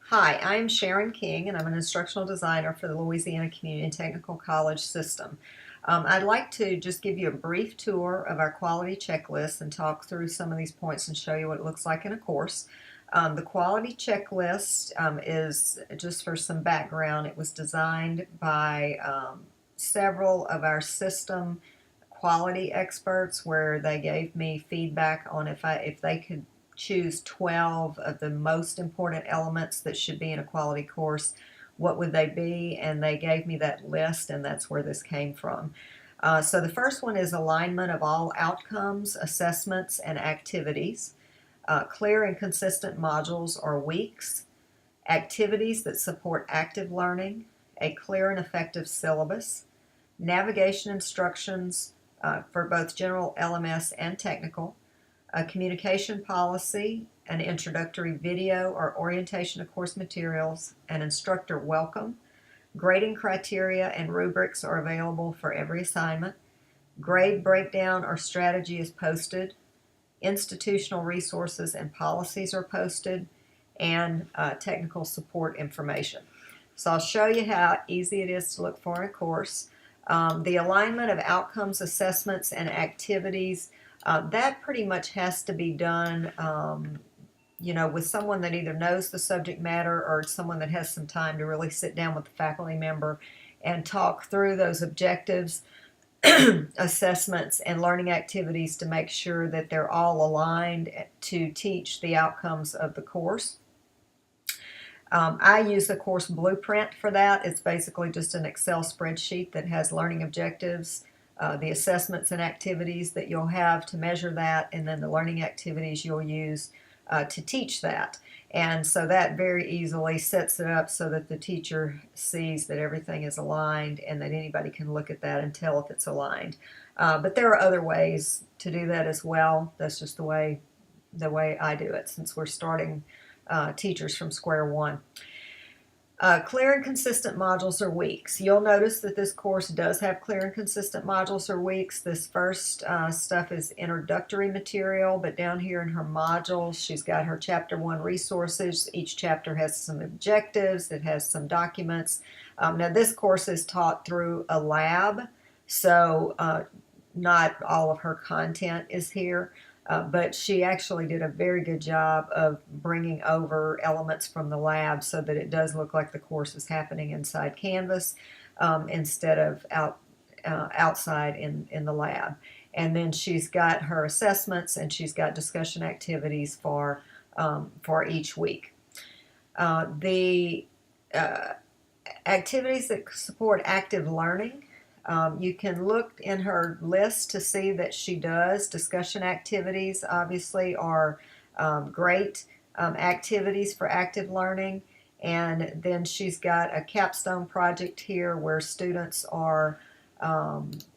Hi, I'm Sharon King, and I'm an instructional designer for the Louisiana Community and Technical College system. I'd like to just give you a brief tour of our quality checklist and talk through some of these points and show you what it looks like in a course. The quality checklist is, just for some background, it was designed by several of our system quality experts where they gave me feedback on if they could choose 12 of the most important elements that should be in a quality course, what would they be? And they gave me that list, and that's where this came from. So the first one is alignment of all outcomes, assessments, and activities. Clear and consistent modules or weeks. Activities that support active learning. A clear and effective syllabus. Navigation instructions for both general LMS and technical. A communication policy, an introductory video or orientation of course materials, an instructor welcome. Grading criteria and rubrics are available for every assignment. Grade breakdown or strategy is posted. Institutional resources and policies are posted, and technical support information. So I'll show you how easy it is to look for in a course. The alignment of outcomes, assessments, and activities, that pretty much has to be done with someone that either knows the subject matter or someone that has some time to really sit down with the faculty member and talk through those objectives, assessments, and learning activities to make sure that they're all aligned to teach the outcomes of the course. I use the course blueprint for that. It's basically just an Excel spreadsheet that has learning objectives, the assessments and activities that you'll have to measure that, and then the learning activities you'll use to teach that. And so that very easily sets it up so that the teacher sees that everything is aligned and that anybody can look at that and tell if it's aligned. But there are other ways to do that as well. That's just the way I do it, since we're starting teachers from square one. Clear and consistent modules or weeks. You'll notice that this course does have clear and consistent modules or weeks. This first stuff is introductory material, but down here in her modules, she's got her chapter 1 resources. Each chapter has some objectives. It has some documents. Now this course is taught through a lab, so not all of her content is here. But she actually did a very good job of bringing over elements from the lab so that it does look like the course is happening inside Canvas instead of outside in the lab. And then she's got her assessments, and she's got discussion activities for each week. The activities that support active learning. You can look in her list to see that she does. Discussion activities obviously are great activities for active learning. And then she's got a capstone project here where students are, let's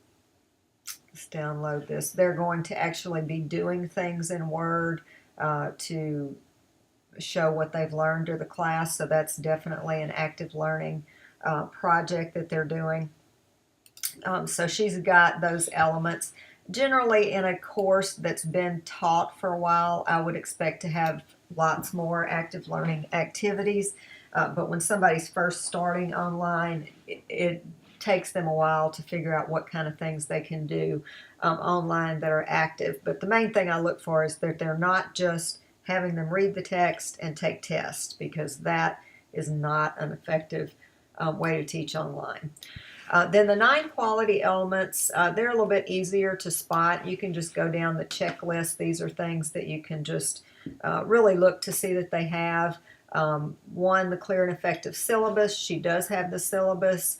download this, they're going to actually be doing things in Word to show what they've learned to the class. So that's definitely an active learning project that they're doing. So she's got those elements. Generally, in a course that's been taught for a while, I would expect to have lots more active learning activities. But when somebody's first starting online, it takes them a while to figure out what kind of things they can do online that are active. But the main thing I look for is that they're not just having them read the text and take tests, because that is not an effective way to teach online. Then the 9 quality elements, they're a little bit easier to spot. You can just go down the checklist. These are things that you can just really look to see that they have. 1, the clear and effective syllabus. She does have the syllabus.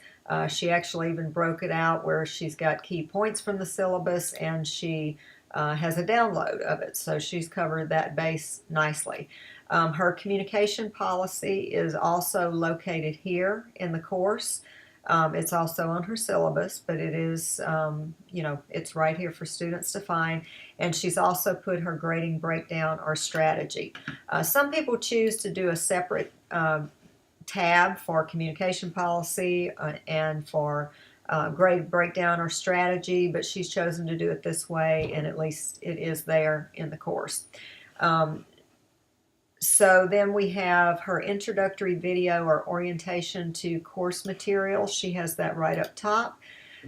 She actually even broke it out where she's got key points from the syllabus, and she has a download of it. So she's covered that base nicely. Her communication policy is also located here in the course. It's also on her syllabus, but it is, it's right here for students to find. And she's also put her grading breakdown or strategy. Some people choose to do a separate tab for communication policy and for grade breakdown or strategy, but she's chosen to do it this way, and at least it is there in the course. So then we have her introductory video or orientation to course material. She has that right up top.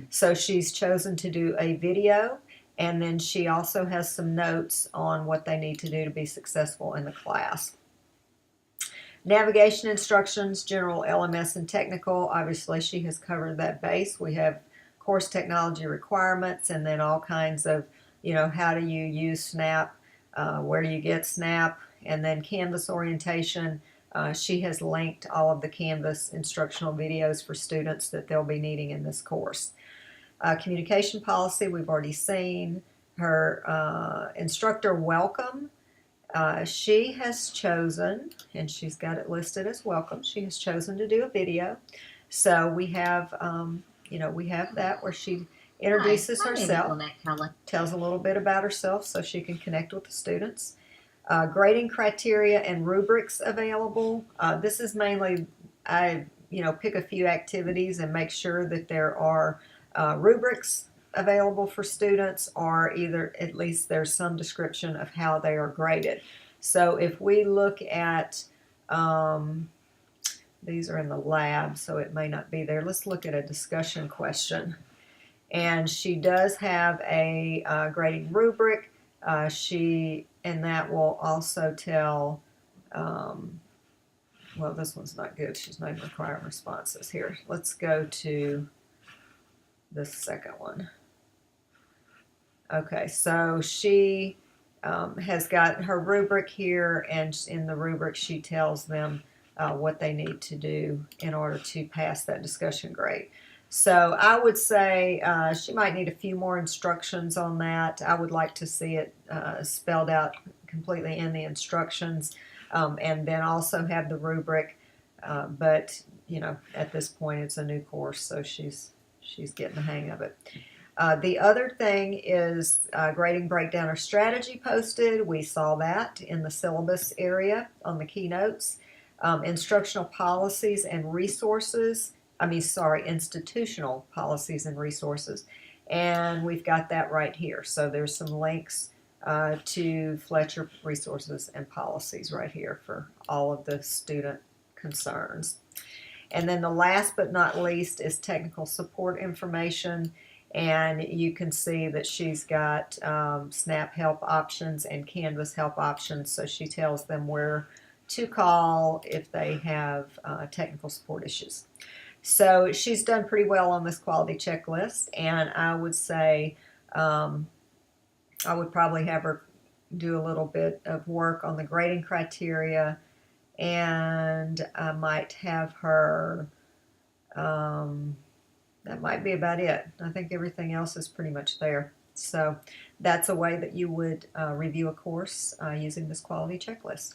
So she's chosen to do a video, and then she also has some notes on what they need to do to be successful in the class. Navigation instructions, general LMS and technical. Obviously, she has covered that base. We have course technology requirements, and then all kinds of, how do you use Snap, where do you get Snap, and then Canvas orientation. She has linked all of the Canvas instructional videos for students that they'll be needing in this course. Communication policy, we've already seen. Her instructor welcome. She has chosen, and she's got it listed as welcome, she has chosen to do a video. So we have, we have that where she introduces herself, tells a little bit about herself so she can connect with the students. Grading criteria and rubrics available. This is mainly, I pick a few activities and make sure that there are rubrics available for students, or either at least there's some description of how they are graded. So if we look at, these are in the lab, so it may not be there. Let's look at a discussion question. And she does have a grading rubric. And that will also tell, well, this one's not good. She's not requiring responses here. Let's go to the second one. Okay, so she has got her rubric here, and in the rubric she tells them what they need to do in order to pass that discussion grade. So I would say she might need a few more instructions on that. I would like to see it spelled out completely in the instructions, and then also have the rubric. But at this point it's a new course, so she's getting the hang of it. The other thing is grading breakdown or strategy posted. We saw that in the syllabus area on the keynotes. Instructional policies and resources. Institutional policies and resources. And we've got that right here. So there's some links to Fletcher resources and policies right here for all of the student concerns. And then the last but not least is technical support information. And you can see that she's got Snap help options and Canvas help options. So she tells them where to call if they have technical support issues. So she's done pretty well on this quality checklist, and I would say I would probably have her do a little bit of work on the grading criteria, and I might have her, that might be about it. I think everything else is pretty much there. So that's a way that you would review a course using this quality checklist.